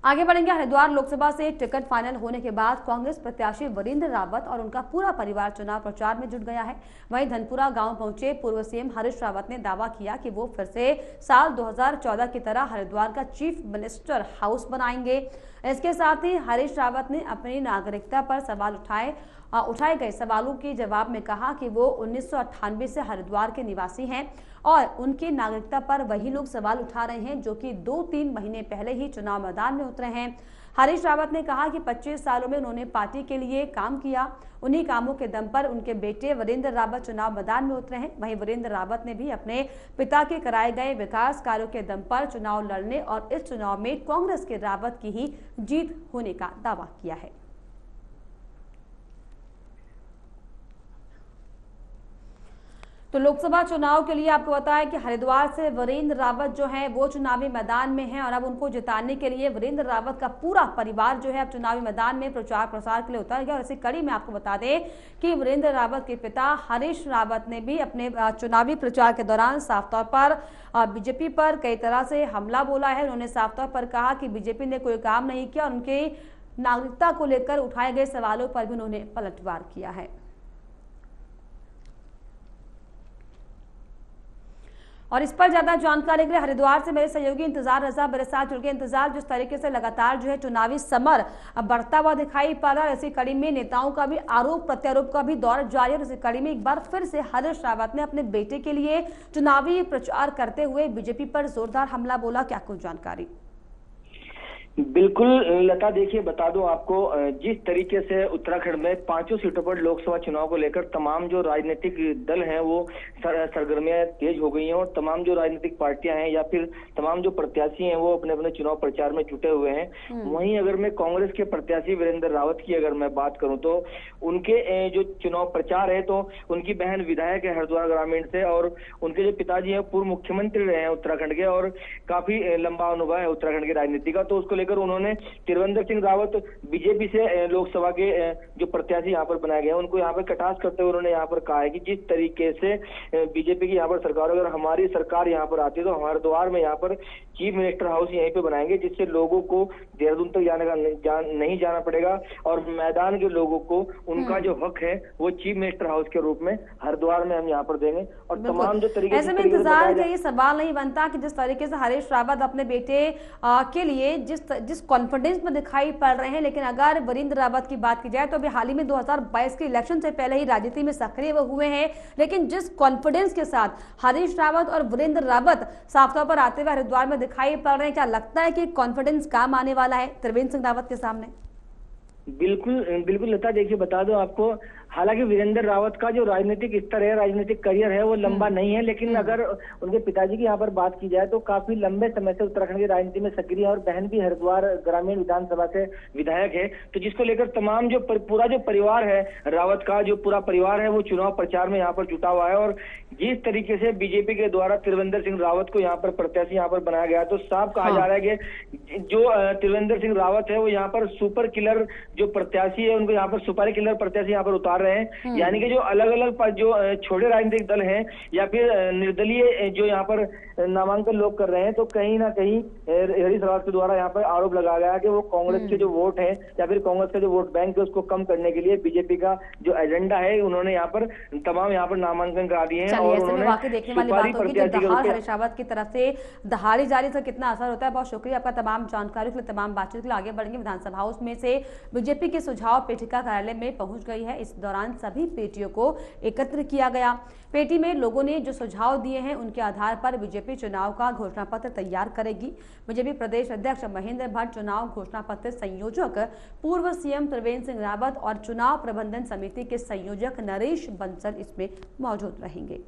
आगे बढ़ेंगे। हरिद्वार लोकसभा से टिकट फाइनल होने के बाद कांग्रेस प्रत्याशी वरिंद्र रावत और उनका पूरा परिवार चुनाव प्रचार में जुट गया है। वहीं धनपुरा गांव पहुंचे पूर्व सीएम हरीश रावत ने दावा किया कि वो फिर से साल 2014 की तरह हरिद्वार का चीफ मिनिस्टर हाउस बनाएंगे। इसके साथ ही हरीश रावत ने अपनी नागरिकता पर सवाल उठाए गए सवालों के जवाब में कहा कि वो 1998 से हरिद्वार के निवासी हैं और उनकी नागरिकता पर वही लोग सवाल उठा रहे हैं जो कि 2-3 महीने पहले ही चुनाव मैदान में उतरे हैं। हरीश रावत ने कहा कि 25 सालों में उन्होंने पार्टी के लिए काम किया, उन्हीं कामों के दम पर उनके बेटे वरिंद्र रावत चुनाव मैदान में उतरे हैं। वहीं वरिंद्र रावत ने भी अपने पिता के कराए गए विकास कार्यों के दम पर चुनाव लड़ने और इस चुनाव में कांग्रेस के रावत की ही जीत होने का दावा किया है। तो लोकसभा चुनाव के लिए आपको बताया कि हरिद्वार से वरिंद्र रावत जो है वो चुनावी मैदान में हैं और अब उनको जिताने के लिए वरिंद्र रावत का पूरा परिवार जो है अब चुनावी मैदान में प्रचार प्रसार के लिए उतर गया। और इसी कड़ी में आपको बता दें कि वरिंद्र रावत के पिता हरीश रावत ने भी अपने चुनावी प्रचार के दौरान साफ तौर पर बीजेपी पर कई तरह से हमला बोला है। उन्होंने साफ तौर पर कहा कि बीजेपी ने कोई काम नहीं किया और उनकी नागरिकता को लेकर उठाए गए सवालों पर भी उन्होंने पलटवार किया है। और इस पर ज्यादा जानकारी के लिए हरिद्वार से मेरे सहयोगी इंतजार रजा मेरे साथ जुड़ गए। इंतजार, जिस तरीके से लगातार जो है चुनावी समर बढ़ता हुआ दिखाई पड़ रहा है, इसी कड़ी में नेताओं का भी आरोप प्रत्यारोप का भी दौर जारी है। इसी कड़ी में एक बार फिर से हरीश रावत ने अपने बेटे के लिए चुनावी प्रचार करते हुए बीजेपी पर जोरदार हमला बोला। क्या कुछ जानकारी? बिल्कुल लता, देखिए बता दूं आपको, जिस तरीके से उत्तराखंड में 5 सीटों पर लोकसभा चुनाव को लेकर तमाम जो राजनीतिक दल हैं वो सरगर्मियां तेज हो गई हैं और तमाम जो राजनीतिक पार्टियां हैं या फिर तमाम जो प्रत्याशी हैं वो अपने अपने चुनाव प्रचार में जुटे हुए हैं। वहीं अगर मैं कांग्रेस के प्रत्याशी वरिंद्र रावत की अगर मैं बात करूं तो उनके जो चुनाव प्रचार है तो उनकी बहन विधायक है हरिद्वार ग्रामीण से और उनके जो पिताजी हैं पूर्व मुख्यमंत्री रहे हैं उत्तराखंड के और काफी लंबा अनुभव है उत्तराखंड की राजनीति का। तो उसको लेकर उन्होंने त्रिवेंद्र सिंह रावत बीजेपी से लोकसभा के जो प्रत्याशी यहाँ पर बनाए गए हैं उनको यहाँ पर कटाक्ष करते हुए उन्होंने यहाँ पर कहा है कि जिस तरीके से बीजेपी की यहाँ पर सरकार, अगर हमारी सरकार यहाँ पर आती है तो हमारे द्वार में यहाँ पर चीफ मिनिस्टर हाउस यहीं पे बनाएंगे जिससे लोगों को देहरादून तक जाने का नहीं जाना पड़ेगा और मैदान के लोगों को उनका जो हक है वो चीफ मिनिस्टर हाउस के रूप में हरिद्वार में हम यहाँ पर देंगे। और तमाम जो तरीके ऐसे में इंतजार का ये सवाल नहीं बनता कि जिस तरीके से हरीश रावत अपने बेटे के लिए जिस कॉन्फिडेंस में दिखाई पड़ रहे हैं, लेकिन अगर वरिंद्र रावत की बात की जाए तो अभी हाल ही में 2022 के इलेक्शन से पहले ही राजनीति में सक्रिय हुए हैं, लेकिन जिस कॉन्फिडेंस के साथ हरीश रावत और वरिंद्र रावत साफ तौर पर आते हुए हरिद्वार में दिखाई पड़ रहे हैं, क्या लगता है कि कॉन्फिडेंस काम आने वाला है त्रिवेंद्र सिंह रावत के सामने? बिल्कुल लता, देखिए बता दो आपको, हालांकि वीरेंद्र रावत का जो राजनीतिक स्तर है, राजनीतिक करियर है वो लंबा नहीं है, लेकिन अगर उनके पिताजी की यहाँ पर बात की जाए तो काफी लंबे समय से उत्तराखंड की राजनीति में सक्रिय है और बहन भी हरिद्वार ग्रामीण विधानसभा से विधायक है। तो जिसको लेकर तमाम जो पूरा जो परिवार है रावत का, जो पूरा परिवार है वो चुनाव प्रचार में यहाँ पर जुटा हुआ है। और जिस तरीके से बीजेपी के द्वारा त्रिवेंद्र सिंह रावत को यहाँ पर प्रत्याशी यहाँ पर बनाया गया तो साफ कहा जा रहा है कि जो त्रिवेंद्र सिंह रावत है वो यहाँ पर सुपर किलर जो प्रत्याशी है उनको यहाँ पर सुपारी किलर प्रत्याशी यहाँ पर उतार रहे हैं। यानी कि जो अलग अलग जो छोटे राजनीतिक दल हैं या फिर निर्दलीय जो यहाँ पर नामांकन लोग कर रहे हैं, तो कहीं ना कहीं हरीश रावत के द्वारा यहाँ पर आरोप लगाया गया कि वो कांग्रेस के जो वोट है या फिर कांग्रेस का जो वोट बैंक है उसको कम करने के लिए बीजेपी का जो एजेंडा है उन्होंने यहाँ पर तमाम यहाँ पर नामांकन करा दिए हैं। और उन्होंने वाकई देखने वाली बात होगी कि दहाड़ हरीश रावत की तरफ से दहाड़ी जारी से कितना असर होता है। बहुत शुक्रिया आपका तमाम जानकारी के लिए, तमाम बातचीत के लिए। आगे बढ़ेंगे। विधानसभा हाउस में से बीजेपी के सुझाव पेटिका कार्यालय में पहुंच गई है। इस दौरान सभी पेटियों को एकत्र किया गया। पेटी में लोगों ने जो सुझाव दिए हैं उनके आधार पर बीजेपी चुनाव का घोषणा पत्र तैयार करेगी। बीजेपी प्रदेश अध्यक्ष महेंद्र भट्ट, चुनाव घोषणा पत्र संयोजक पूर्व सीएम त्रिवेंद्र सिंह रावत और चुनाव प्रबंधन समिति के संयोजक नरेश बंसल इसमें मौजूद रहेंगे।